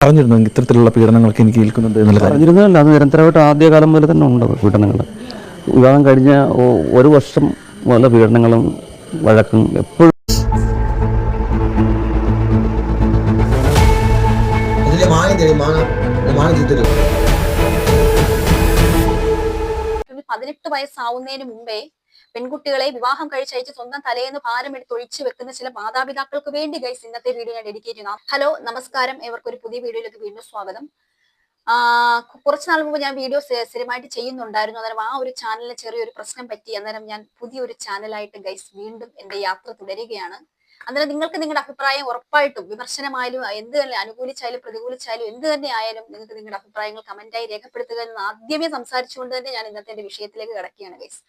പറഞ്ഞിരുന്നു ഇത്തരത്തിലുള്ള പീഡനങ്ങളൊക്കെ എനിക്ക് ഏൽക്കുന്നുണ്ട് എന്നുള്ള കാര്യം? പറഞ്ഞിരുന്നതല്ല, അത് നിരന്തരമായിട്ട് ആദ്യകാലം മുതൽ തന്നെ ഉണ്ട് പീഡനങ്ങൾ. വിവാഹം കഴിഞ്ഞ ഒരു വർഷം മുതൽ പീഡനങ്ങളും വഴക്കും എപ്പോഴും. ഇതിലെ മാങ്ങ തരും, മാങ്ങ തരും. 18 വയസ്സാവുന്നതിന് മുമ്പേ പെൺകുട്ടികളെ വിവാഹം കഴിച്ചയച്ച് സ്വന്തം തലേന്ന് ഭാരം എടുത്തൊഴിച്ചു വെക്കുന്ന ചില മാതാപിതാക്കൾക്ക് വേണ്ടി ഗൈസ് ഇന്നത്തെ വീഡിയോ ഞാൻ ഡെഡിക്കേറ്റ് ചെയ്യുന്നു. ഹലോ, നമസ്കാരം, ഏവർക്കും ഒരു പുതിയ വീഡിയോയിലേക്ക് വീണ്ടും സ്വാഗതം. കുറച്ച് നാൾ മുമ്പ് ഞാൻ വീഡിയോ സ്ഥിരമായിട്ട് ചെയ്യുന്നുണ്ടായിരുന്നു. അന്നേരം ആ ഒരു ചാനലിന് ചെറിയൊരു പ്രശ്നം പറ്റി. അന്നേരം ഞാൻ പുതിയൊരു ചാനലായിട്ട് ഗൈസ് വീണ്ടും എന്റെ യാത്ര തുടരുകയാണ്. അന്നേരം നിങ്ങൾക്ക് നിങ്ങളുടെ അഭിപ്രായം ഉറപ്പായിട്ടും, വിമർശനമായാലും എന്ത് തന്നെ, അനുകൂലിച്ചായാലും പ്രതികൂലിച്ചായാലും എന്ത് തന്നെ ആയാലും നിങ്ങൾക്ക് നിങ്ങളുടെ അഭിപ്രായങ്ങൾ കമന്റായി രേഖപ്പെടുത്തുക എന്ന് ആദ്യമേ സംസാരിച്ചുകൊണ്ട് തന്നെ ഞാൻ ഇന്നത്തെ എന്റെ വിഷയത്തിലേക്ക് കിടക്കുകയാണ് ഗൈസ്.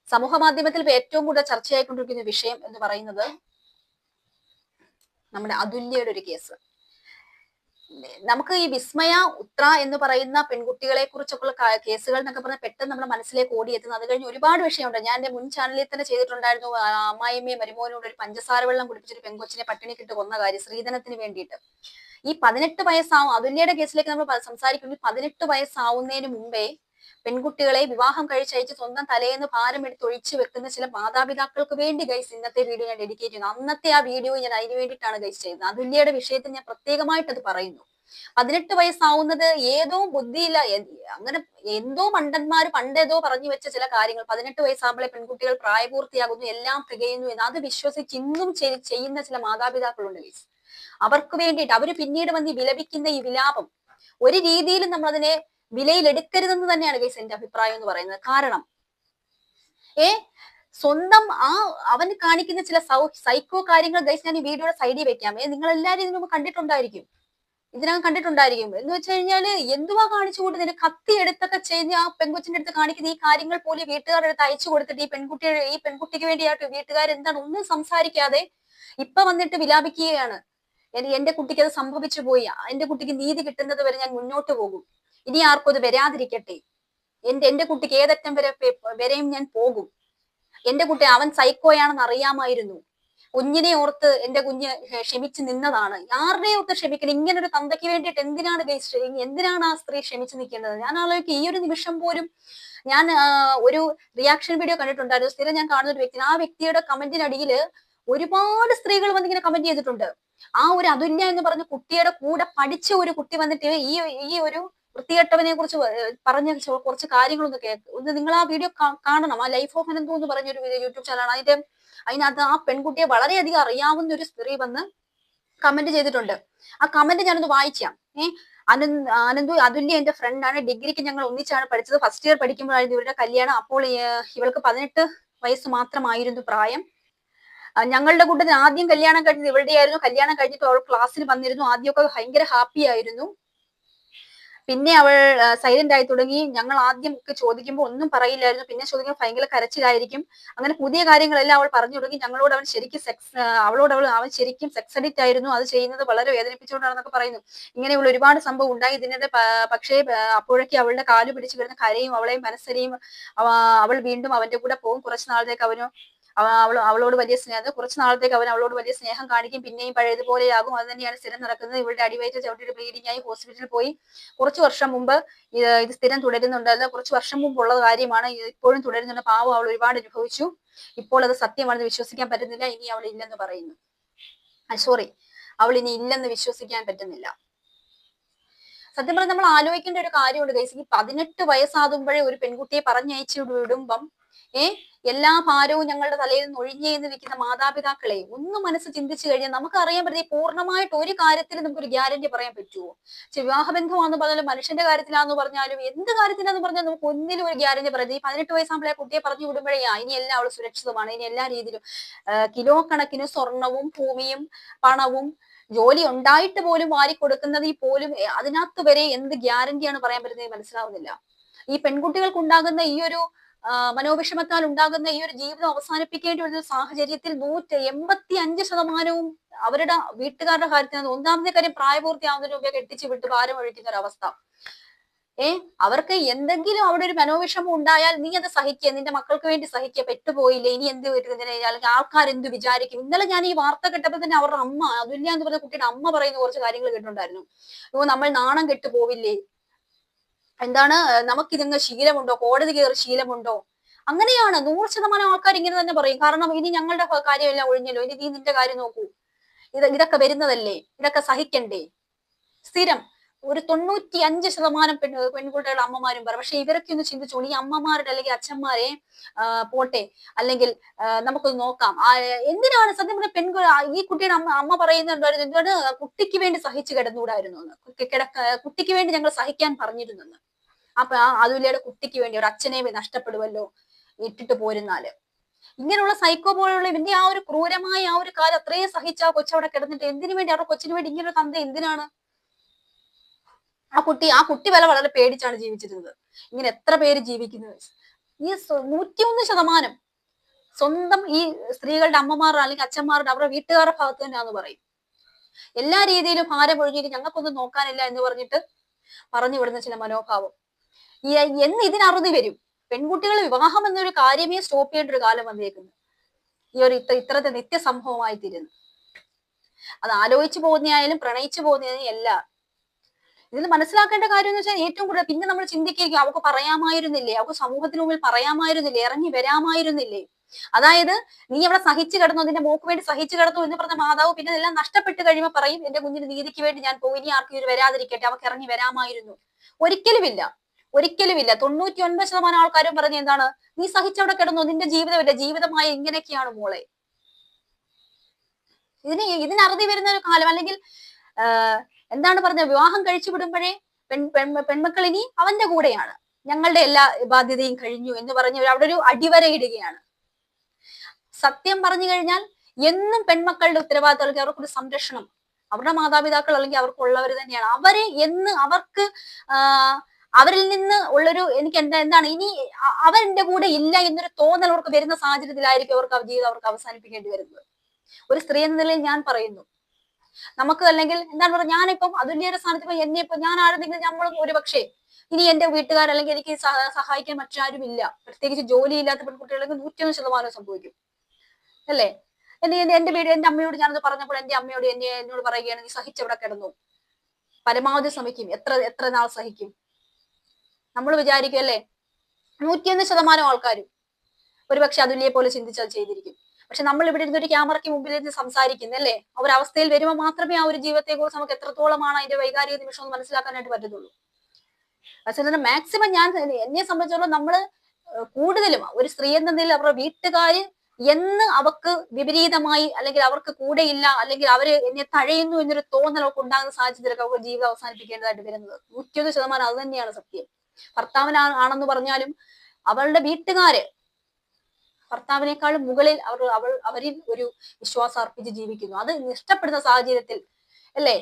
സമൂഹ മാധ്യമത്തിൽ ഏറ്റവും കൂടുതൽ ചർച്ചയായിക്കൊണ്ടിരിക്കുന്ന വിഷയം എന്ന് പറയുന്നത് നമ്മുടെ അതുല്യയുടെ ഒരു കേസ്. നമുക്ക് ഈ വിസ്മയ, ഉത്ര എന്ന് പറയുന്ന പെൺകുട്ടികളെ കുറിച്ചൊക്കെയുള്ള കേസുകൾ എന്നൊക്കെ പറഞ്ഞാൽ പെട്ടെന്ന് നമ്മുടെ മനസ്സിലേക്ക് ഓടിയെത്തുന്നത്. അത് കഴിഞ്ഞ് ഒരുപാട് വിഷയമുണ്ട്. ഞാൻ എന്റെ മുൻ ചാനലിൽ തന്നെ ചെയ്തിട്ടുണ്ടായിരുന്നു. അമ്മായിയമ്മയും മരുമോനോട് ഒരു പഞ്ചസാര വെള്ളം കുടിപ്പിച്ചൊരു പെൺകൊച്ചിനെ പട്ടിണിക്കിട്ട് കൊന്ന കാര്യം, സ്ത്രീധനത്തിന് വേണ്ടിയിട്ട്. ഈ 18 വയസ്സാവും അതുല്യയുടെ കേസിലേക്ക് നമ്മൾ സംസാരിക്കുന്നത്. 18 വയസ്സാവുന്നതിന് മുമ്പേ പെൺകുട്ടികളെ വിവാഹം കഴിച്ചയച്ച് സ്വന്തം തലേന്ന് ഭാരം എടുത്തൊഴിച്ചു വെക്കുന്ന ചില മാതാപിതാക്കൾക്ക് വേണ്ടി ഗൈസ് ഇന്നത്തെ വീഡിയോ ഞാൻ ഡെഡിക്കേറ്റ് ചെയ്യുന്നു. അന്നത്തെ ആ വീഡിയോ ഞാൻ അതിന് വേണ്ടിയിട്ടാണ് ഗൈസ് ചെയ്യുന്നത്. അതുല്യയുടെ വിഷയത്തിൽ ഞാൻ പ്രത്യേകമായിട്ട് അത് പറയുന്നു. 18 വയസ്സാവുന്നത് ഏതോ ബുദ്ധിയില്ല, അങ്ങനെ എന്തോ മണ്ടന്മാര് പണ്ടേതോ പറഞ്ഞു വെച്ച ചില കാര്യങ്ങൾ. 18 വയസ്സാകുമ്പോഴേ പെൺകുട്ടികൾ പ്രായപൂർത്തിയാകുന്നു, എല്ലാം തികയുന്നു എന്ന് അത് വിശ്വസിച്ച് ഇന്നും ചെയ്യുന്ന ചില മാതാപിതാക്കളുണ്ട് ഗൈസ്. അവർക്ക് വേണ്ടിയിട്ട് അവര് പിന്നീട് വന്ന് വിലപിക്കുന്ന ഈ വിലാപം ഒരു രീതിയിലും നമ്മളതിനെ വിലയിലെടുക്കരുതെന്ന് തന്നെയാണ് ഗൈസ് എന്റെ അഭിപ്രായം എന്ന് പറയുന്നത്. കാരണം സ്വന്തം അവൻ കാണിക്കുന്ന ചില സൈക്കോ കാര്യങ്ങൾ ഗൈസ് ഞാൻ ഈ വീഡിയോയുടെ സൈഡിൽ വെക്കാം. നിങ്ങൾ എല്ലാവരും ഇതിനു കണ്ടിട്ടുണ്ടായിരിക്കും, ഇതിനകം കണ്ടിട്ടുണ്ടായിരിക്കും. എന്ന് വെച്ച് കഴിഞ്ഞാല് എന്തുവാ കാണിച്ചു കൂട്ടുന്നത്? കത്തി എടുത്തൊക്കെ ചെയ്ത് ആ പെൺകൊച്ചിന്റെ അടുത്ത് കാണിക്കുന്ന ഈ കാര്യങ്ങൾ പോലും വീട്ടുകാരുടെ അടുത്ത് അയച്ചു കൊടുത്തിട്ട് ഈ പെൺകുട്ടിക്ക് വേണ്ടിയായിട്ട് വീട്ടുകാർ എന്താണ് ഒന്നും സംസാരിക്കാതെ ഇപ്പൊ വന്നിട്ട് വിലാപിക്കുകയാണ്. എന്റെ കുട്ടിക്ക് അത് സംഭവിച്ചു പോയി, എന്റെ കുട്ടിക്ക് നീതി കിട്ടുന്നത് വരെ ഞാൻ മുന്നോട്ട് പോകും, ഇനി ആർക്കും അത് വരാതിരിക്കട്ടെ, എന്റെ കുട്ടിക്ക് ഏതറ്റം വരെയും ഞാൻ പോകും, എന്റെ കുട്ടി അവൻ സൈക്കോയാണെന്ന് അറിയാമായിരുന്നു, കുഞ്ഞിനെ ഓർത്ത് എന്റെ കുഞ്ഞ് ക്ഷമിച്ചു നിന്നതാണ്. ആരുടെ ഓർത്ത് ക്ഷമിക്കണം? ഇങ്ങനെ ഒരു തന്തയ്ക്ക് വേണ്ടിയിട്ട് എന്തിനാണ് ആ സ്ത്രീ ക്ഷമിച്ചു നിൽക്കേണ്ടത്? ഞാൻ ആലോചിക്കും, ഈ ഒരു നിമിഷം പോലും ഞാൻ ഒരു റിയാക്ഷൻ വീഡിയോ കണ്ടിട്ടുണ്ടായിരുന്നു. സ്ഥിരം ഞാൻ കാണുന്ന ഒരു വ്യക്തി, ആ വ്യക്തിയുടെ കമന്റിനടിയില് ഒരുപാട് സ്ത്രീകൾ വന്നിങ്ങനെ കമന്റ് ചെയ്തിട്ടുണ്ട്. ആ ഒരു അതുല്യ എന്ന് പറഞ്ഞ കുട്ടിയുടെ കൂടെ പഠിച്ച ഒരു കുട്ടി വന്നിട്ട് ഈ ഒരു വൃത്തികെട്ടവനെ കുറിച്ച് പറഞ്ഞ കുറച്ച് കാര്യങ്ങളൊന്ന് നിങ്ങൾ ആ വീഡിയോ കാണണം. ആ ലൈഫ് ഓഫ് അനന്തു എന്ന് പറഞ്ഞൊരു യൂട്യൂബ് ചാനലാണ്. അതിനകത്ത് ആ പെൺകുട്ടിയെ വളരെയധികം അറിയാവുന്ന ഒരു സ്ത്രീ വന്ന് കമന്റ് ചെയ്തിട്ടുണ്ട്. ആ കമന്റ് ഞാനൊന്ന് വായിക്കാം. അനന്തു അതുല്യ എന്റെ ഫ്രണ്ടാണ്, ഡിഗ്രിക്ക് ഞങ്ങൾ ഒന്നിച്ചാണ് പഠിച്ചത്, ഫസ്റ്റ് ഇയർ പഠിക്കുമ്പോഴായിരുന്നു ഇവരുടെ കല്യാണം. അപ്പോൾ ഇവൾക്ക് 18 വയസ്സ് മാത്രമായിരുന്നു പ്രായം. ഞങ്ങളുടെ കൂട്ടത്തിൽ ആദ്യം കല്യാണം കഴിഞ്ഞത് ഇവളുടെ ആയിരുന്നു. കല്യാണം കഴിഞ്ഞിട്ട് അവൾ ക്ലാസ്സിൽ വന്നിരുന്നു. ആദ്യമൊക്കെ ഭയങ്കര ഹാപ്പി ആയിരുന്നു. പിന്നെ അവൾ സൈലന്റ് ആയി തുടങ്ങി. ഞങ്ങൾ ആദ്യം ഒക്കെ ചോദിക്കുമ്പോൾ ഒന്നും പറയില്ലായിരുന്നു, പിന്നെ ചോദിക്കുമ്പോൾ ഭയങ്കര കരച്ചിലായിരിക്കും. അങ്ങനെ പുതിയ കാര്യങ്ങളെല്ലാം അവൾ പറഞ്ഞു തുടങ്ങി. അവൻ ശരിക്കും സെക്സ് അഡിക്റ്റ് ആയിരുന്നു, അത് ചെയ്യുന്നത് വളരെ വേദനിപ്പിച്ചുകൊണ്ടാണെന്നൊക്കെ പറയുന്നു. ഇങ്ങനെയുള്ള ഒരുപാട് സംഭവം ഉണ്ടായി ഇതിനിടെ. പക്ഷേ അപ്പോഴേക്ക് അവളുടെ കാല് പിടിച്ചു കിടന്ന് കരയും, അവളെയും മനസ്സരിയും. അവൾ വീണ്ടും അവന്റെ കൂടെ പോകും. കുറച്ചു നാളത്തേക്ക് അവളോട് വലിയ സ്നേഹം, കുറച്ച് നാളത്തേക്ക് അവളോട് വലിയ സ്നേഹം കാണിക്കും, പിന്നെയും പഴയതുപോലെയാകും. അത് തന്നെയാണ് സ്ഥിരം നടക്കുന്നത്. ഇവളുടെ അടിവയറ്റ് ചവിട്ടിയിട്ട് ബ്ലീഡിംഗ് ആയി ഹോസ്പിറ്റലിൽ പോയി. കുറച്ചു വർഷം മുമ്പ് ഇത് സ്ഥിരം തുടരുന്നുണ്ടായിരുന്നു. കുറച്ച് വർഷം മുമ്പുള്ള കാര്യമാണ്, ഇപ്പോഴും തുടരുന്നുണ്ട്. പാവം, അവൾ ഒരുപാട് അനുഭവിച്ചു. ഇപ്പോൾ അത് സത്യമാണെന്ന് വിശ്വസിക്കാൻ പറ്റുന്നില്ല. ഇനി അവൾ ഇല്ലെന്ന് പറയുന്നു. അവൾ ഇനി ഇല്ലെന്ന് വിശ്വസിക്കാൻ പറ്റുന്നില്ല. സത്യം പറഞ്ഞാൽ നമ്മൾ ആലോചിക്കേണ്ട ഒരു കാര്യമുണ്ട് ഗൈസ്. ഈ 18 വയസ്സാകുമ്പോഴേ ഒരു പെൺകുട്ടിയെ പറഞ്ഞയച്ചു വിടുമ്പം എല്ലാ ഭാരവും ഞങ്ങളുടെ തലയിൽ നിന്ന് ഒഴിഞ്ഞേന്ന് വെക്കുന്ന മാതാപിതാക്കളെ ഒന്ന് മനസ്സ് ചിന്തിച്ചു കഴിഞ്ഞാൽ നമുക്ക് അറിയാൻ പറ്റും, പൂർണ്ണമായിട്ട് ഒരു കാര്യത്തിൽ നമുക്കൊരു ഗ്യാരണ്ടി പറയാൻ പറ്റുമോ? വിവാഹബന്ധമാണെന്ന് പറഞ്ഞാലും മനുഷ്യന്റെ കാര്യത്തിലാന്ന് പറഞ്ഞാലും എന്ത് കാര്യത്തിലാന്ന് പറഞ്ഞാൽ നമുക്ക് ഒന്നിനും ഒരു ഗ്യാരണ്ടി പറയാം. ഈ 18 വയസ്സാകുമ്പോഴേ കുട്ടിയെ പറഞ്ഞു വിടുമ്പോഴേ ഇനി എല്ലാം അവൾ സുരക്ഷിതമാണ്, ഇനി എല്ലാ രീതിയിലും കിലോ കണക്കിന് സ്വർണവും ഭൂമിയും പണവും ജോലി ഉണ്ടായിട്ട് പോലും വാരിക്കൊടുക്കുന്നത് പോലും അതിനകത്ത് വരെ എന്ത് ഗ്യാരണ്ടിയാണ് പറയാൻ പറ്റുന്നത് മനസ്സിലാവുന്നില്ല. ഈ പെൺകുട്ടികൾക്ക് ഉണ്ടാകുന്ന ഈ ഒരു മനോവിഷമത്താൽ ഉണ്ടാകുന്ന ഈ ഒരു ജീവിതം അവസാനിപ്പിക്കേണ്ട ഒരു സാഹചര്യത്തിൽ 185% അവരുടെ വീട്ടുകാരുടെ കാര്യത്തിലാണ്. ഒന്നാമത്തെ കാര്യം, പ്രായപൂർത്തിയാവുന്നതിന് മുമ്പേ കെട്ടിച്ചു വിട്ട് ഭാരം ഒഴിക്കുന്ന ഒരു അവസ്ഥ. അവർക്ക് എന്തെങ്കിലും അവിടെ ഒരു മനോവിഷമം ഉണ്ടായാൽ നീ അത് സഹിക്കുക, നിന്റെ മക്കൾക്ക് വേണ്ടി സഹിക്കുക, പെട്ടുപോയില്ലേ, ഇനി എന്ത് അല്ലെങ്കിൽ ആൾക്കാർ എന്ത് വിചാരിക്കും. ഇന്നലെ ഞാൻ ഈ വാർത്ത കേട്ടപ്പോൾ തന്നെ അവരുടെ അമ്മ അതുല്യ എന്ന് പറഞ്ഞ കുട്ടിയുടെ അമ്മ പറയുന്ന കുറച്ച് കാര്യങ്ങൾ കേട്ടിട്ടുണ്ടായിരുന്നു. നമ്മൾ നാണം കെട്ടു പോവില്ലേ, എന്താണ് നമുക്കിതങ്ങ് ശീലമുണ്ടോ, കോടതി കയറി ശീലമുണ്ടോ. അങ്ങനെയാണ് 100% ആൾക്കാർ ഇങ്ങനെ തന്നെ പറയും. കാരണം ഇനി ഞങ്ങളുടെ കാര്യമെല്ലാം ഒഴിഞ്ഞല്ലോ, ഇനി നീ നിന്റെ കാര്യം നോക്കൂ, ഇതൊക്കെ വരുന്നതല്ലേ, ഇതൊക്കെ സഹിക്കണ്ടേ. സ്ഥിരം ഒരു 95% പെൺകുട്ടികളുടെ അമ്മമാരും പറയും. പക്ഷെ ഇവരൊക്കെ ഒന്ന് ചിന്തിച്ചോളൂ, ഈ അമ്മമാരുടെ അല്ലെങ്കിൽ അച്ഛന്മാരെ പോട്ടെ, അല്ലെങ്കിൽ നമുക്കൊന്ന് നോക്കാം, എന്തിനാണ് സത്യം പറഞ്ഞ ഈ കുട്ടിയുടെ അമ്മ പറയുന്നുണ്ടായിരുന്നു, എന്താണ് കുട്ടിക്ക് വേണ്ടി സഹിച്ചു കിടന്നുകൂടായിരുന്നു എന്ന്, കുട്ടിക്ക് വേണ്ടി ഞങ്ങൾ സഹിക്കാൻ പറഞ്ഞിരുന്നെന്ന്. അപ്പൊ അതുല്യയുടെ കുട്ടിക്ക് വേണ്ടി ഒരു അച്ഛനെ നഷ്ടപ്പെടുമല്ലോ ഇട്ടിട്ട് പോരുന്നാല്. ഇങ്ങനെയുള്ള സൈക്കോ പോലുള്ള ഇവന്റെ ആ ഒരു ക്രൂരമായ ആ ഒരു കാലം അത്രയും സഹിച്ച ആ കൊച്ചവിടെ കിടന്നിട്ട് എന്തിനു വേണ്ടി, അവരുടെ കൊച്ചിന് വേണ്ടി ഇങ്ങനെ ഒരു തന്ത എന്തിനാണ്. ആ കുട്ടി വളരെ പേടിച്ചാണ് ജീവിച്ചിരുന്നത്. ഇങ്ങനെ എത്ര പേര് ജീവിക്കുന്നത്. ഈ 101% സ്വന്തം ഈ സ്ത്രീകളുടെ അമ്മമാരുടെ അല്ലെങ്കിൽ അച്ഛന്മാരുടെ അവരുടെ വീട്ടുകാരുടെ ഭാഗത്ത് തന്നെയാന്ന് പറയും. എല്ലാ രീതിയിലും ഭാരം ഒഴിഞ്ഞിട്ട് ഞങ്ങൾക്കൊന്നും നോക്കാനില്ല എന്ന് പറഞ്ഞിട്ട് പറഞ്ഞു വിടുന്ന ചില മനോഭാവം. എന്ന് ഇതിനറുതി വരും. പെൺകുട്ടികൾ വിവാഹം എന്നൊരു കാര്യമേ സ്റ്റോപ്പ് ചെയ്യേണ്ട ഒരു കാലം വന്നേക്കുന്നു. ഈ ഒരു ഇത്രത്തെ നിത്യസംഭവമായി തീരുന്നു. അത് ആലോചിച്ചു പോകുന്നതായാലും പ്രണയിച്ചു പോകുന്നതായാലും എല്ലാം. ഇതിൽ മനസ്സിലാക്കേണ്ട കാര്യം എന്ന് വെച്ചാൽ ഏറ്റവും കൂടുതൽ പിന്നെ നമ്മൾ ചിന്തിക്കുക, അവർക്ക് പറയാമായിരുന്നില്ലേ, അവർക്ക് സമൂഹത്തിന് മുമ്പിൽ പറയാമായിരുന്നില്ലേ, ഇറങ്ങി വരാമായിരുന്നില്ലേ. അതായത് നീ അവിടെ സഹിച്ചു കിടന്നു, നിന്റെ മോക്ക് വേണ്ടി സഹിച്ചു കിടന്നു എന്ന് പറഞ്ഞ മാതാവ് പിന്നെ എല്ലാം നഷ്ടപ്പെട്ട് കഴിയുമ്പോൾ പറയും, എന്റെ കുഞ്ഞിന് നീതിക്ക് വേണ്ടി ഞാൻ പോയി, ഇനി ആർക്കും ഇത് വരാതിരിക്കട്ടെ, അവർക്ക് ഇറങ്ങി വരാമായിരുന്നു. ഒരിക്കലുമില്ല. 99% ആൾക്കാരും പറഞ്ഞ എന്താണ്, നീ സഹിച്ചവിടെ കിടന്നു, നിന്റെ ജീവിതമില്ല, ജീവിതമായ ഇങ്ങനെയൊക്കെയാണ് മോളെ. ഇതിനറുതി വരുന്ന ഒരു കാലം. അല്ലെങ്കിൽ എന്താണ് പറഞ്ഞത്, വിവാഹം കഴിച്ചു വിടുമ്പോഴേ പെൺമക്കൾ ഇനി അവന്റെ കൂടെയാണ്, ഞങ്ങളുടെ എല്ലാ ബാധ്യതയും കഴിഞ്ഞു എന്ന് പറഞ്ഞ് അവിടെ ഒരു അടിവരയിടുകയാണ്. സത്യം പറഞ്ഞു കഴിഞ്ഞാൽ എന്നും പെൺമക്കളുടെ ഉത്തരവാദിത്തം അല്ലെങ്കിൽ അവർക്കൊരു സംരക്ഷണം അവരുടെ മാതാപിതാക്കൾ അല്ലെങ്കിൽ അവർക്കുള്ളവർ തന്നെയാണ്. അവരെ എന്ന് അവർക്ക് അവരിൽ നിന്ന് ഉള്ളൊരു എനിക്ക് എന്താണ് ഇനി അവരെന്റെ കൂടെ ഇല്ല എന്നൊരു തോന്നൽ അവർക്ക് വരുന്ന സാഹചര്യത്തിലായിരിക്കും അവർക്ക് ജീവിതം അവർക്ക് അവസാനിപ്പിക്കേണ്ടി വരുന്നത്. ഒരു സ്ത്രീ എന്ന നിലയിൽ ഞാൻ പറയുന്നു, നമുക്ക് അല്ലെങ്കിൽ എന്താണ് പറയുക, ഞാനിപ്പം അതുല്യയുടെ സ്ഥാനത്ത് എന്നെ ഇപ്പൊ ഞാൻ ആരെങ്കിലും നമ്മളും ഒരുപക്ഷെ ഇനി എന്റെ വീട്ടുകാർ അല്ലെങ്കിൽ എനിക്ക് സഹായിക്കാൻ മറ്റാരും ഇല്ല, പ്രത്യേകിച്ച് ജോലി ഇല്ലാത്ത പെൺകുട്ടികൾക്ക് 101% സംഭവിക്കും അല്ലേ. എന്റെ അമ്മയോട് ഞാനത് പറഞ്ഞപ്പോൾ എന്റെ അമ്മയോട് എന്നോട് പറയുകയാണ്, നീ സഹിച്ചവിടെ കിടന്നു, പരമാവധി ശ്രമിക്കും, എത്ര നാൾ സഹിക്കും. നമ്മൾ വിചാരിക്കും അല്ലേ, 101% ആൾക്കാരും ഒരുപക്ഷെ അതുല്യെ പോലെ ചിന്തിച്ചാൽ ചെയ്തിരിക്കും. പക്ഷെ നമ്മൾ ഇവിടെ ഇരുന്നൊരു ക്യാമറയ്ക്ക് മുമ്പിൽ ഇരുന്ന് സംസാരിക്കുന്നല്ലേ, ഒരവസ്ഥയിൽ വരുമ്പോൾ മാത്രമേ ആ ഒരു ജീവിതത്തെ കുറിച്ച് നമുക്ക് എത്രത്തോളമാണ് അതിന്റെ വൈകാരിക നിമിഷം ഒന്ന് മനസ്സിലാക്കാനായിട്ട് പറ്റത്തുള്ളൂ. പക്ഷെ മാക്സിമം ഞാൻ എന്നെ സംബന്ധിച്ചോളം നമ്മള് കൂടുതലും ഒരു സ്ത്രീ എന്ന നിലയിൽ അവരുടെ വീട്ടുകാര് എന്ന് അവർക്ക് വിപരീതമായി അല്ലെങ്കിൽ അവർക്ക് കൂടെയില്ല അല്ലെങ്കിൽ അവര് എന്നെ തഴയുന്നു എന്നൊരു തോന്നൽ അവർക്ക് ഉണ്ടാകുന്ന സാഹചര്യത്തിലൊക്കെ അവർക്ക് ജീവിതം അവസാനിപ്പിക്കേണ്ടതായിട്ട് വരുന്നത് 101% അത് തന്നെയാണ് സത്യം. ഭർത്താവിനാണെന്ന് പറഞ്ഞാലും അവളുടെ വീട്ടുകാര് ഭർത്താവിനേക്കാളും മുകളിൽ അവരിൽ ഒരു വിശ്വാസം അർപ്പിച്ച് ജീവിക്കുന്നു. അത് ഇഷ്ടപ്പെടുന്ന സാഹചര്യത്തിൽ അല്ലേ,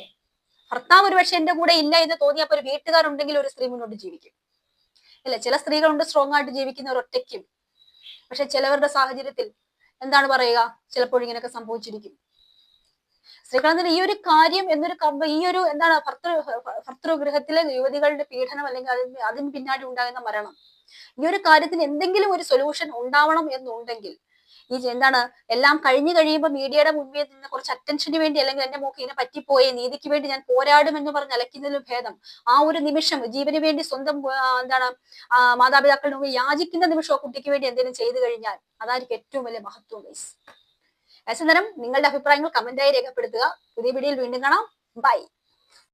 ഭർത്താവ് ഒരുപക്ഷെ എന്റെ കൂടെ ഇല്ല എന്ന് തോന്നിയപ്പോൾ ഒരു വീട്ടുകാരുണ്ടെങ്കിൽ ഒരു സ്ത്രീ മുന്നോട്ട് ജീവിക്കും അല്ലെ. ചില സ്ത്രീകളുണ്ട് സ്ട്രോങ് ആയിട്ട് ജീവിക്കുന്നവർ ഒറ്റയ്ക്കും. പക്ഷെ ചിലവരുടെ സാഹചര്യത്തിൽ എന്താണ് പറയുക, ചിലപ്പോൾ ഇങ്ങനെയൊക്കെ സംഭവിച്ചിരിക്കും. സ്ത്രീകളെന്ന ഈ ഒരു കാര്യം എന്നൊരു ഈ ഒരു എന്താണ് ഭർതൃഗൃഹത്തിലെ യുവതികളുടെ പീഡനം അല്ലെങ്കിൽ അതിന് പിന്നാടി ഉണ്ടാകുന്ന മരണം, ഈ ഒരു കാര്യത്തിന് എന്തെങ്കിലും ഒരു സൊല്യൂഷൻ ഉണ്ടാവണം എന്നുണ്ടെങ്കിൽ ഈ എന്താണ് എല്ലാം കഴിഞ്ഞു കഴിയുമ്പോൾ മീഡിയയുടെ മുൻപിൽ നിന്ന് കുറച്ച് അറ്റൻഷന് വേണ്ടി അല്ലെങ്കിൽ എന്റെ മോക്ക് ഇതിനെ പറ്റിപ്പോയെ നീതിക്ക് വേണ്ടി ഞാൻ പോരാടും എന്ന് പറഞ്ഞ് അലക്കുന്നതിലും ഭേദം ആ ഒരു നിമിഷം ജീവന് വേണ്ടി സ്വന്തം എന്താണ് മാതാപിതാക്കളുടെ മുമ്പിൽ യാചിക്കുന്ന നിമിഷം കുട്ടിക്ക് വേണ്ടി എന്തെങ്കിലും ചെയ്തു കഴിഞ്ഞാൽ അതായിരിക്കും ഏറ്റവും വലിയ മഹത്വം. ഗൈസ്, നിങ്ങളുടെ അഭിപ്രായങ്ങൾ കമന്റായി രേഖപ്പെടുത്തുക. പുതിയ വീഡിയോയിൽ വീണ്ടും കാണാം. ബൈ.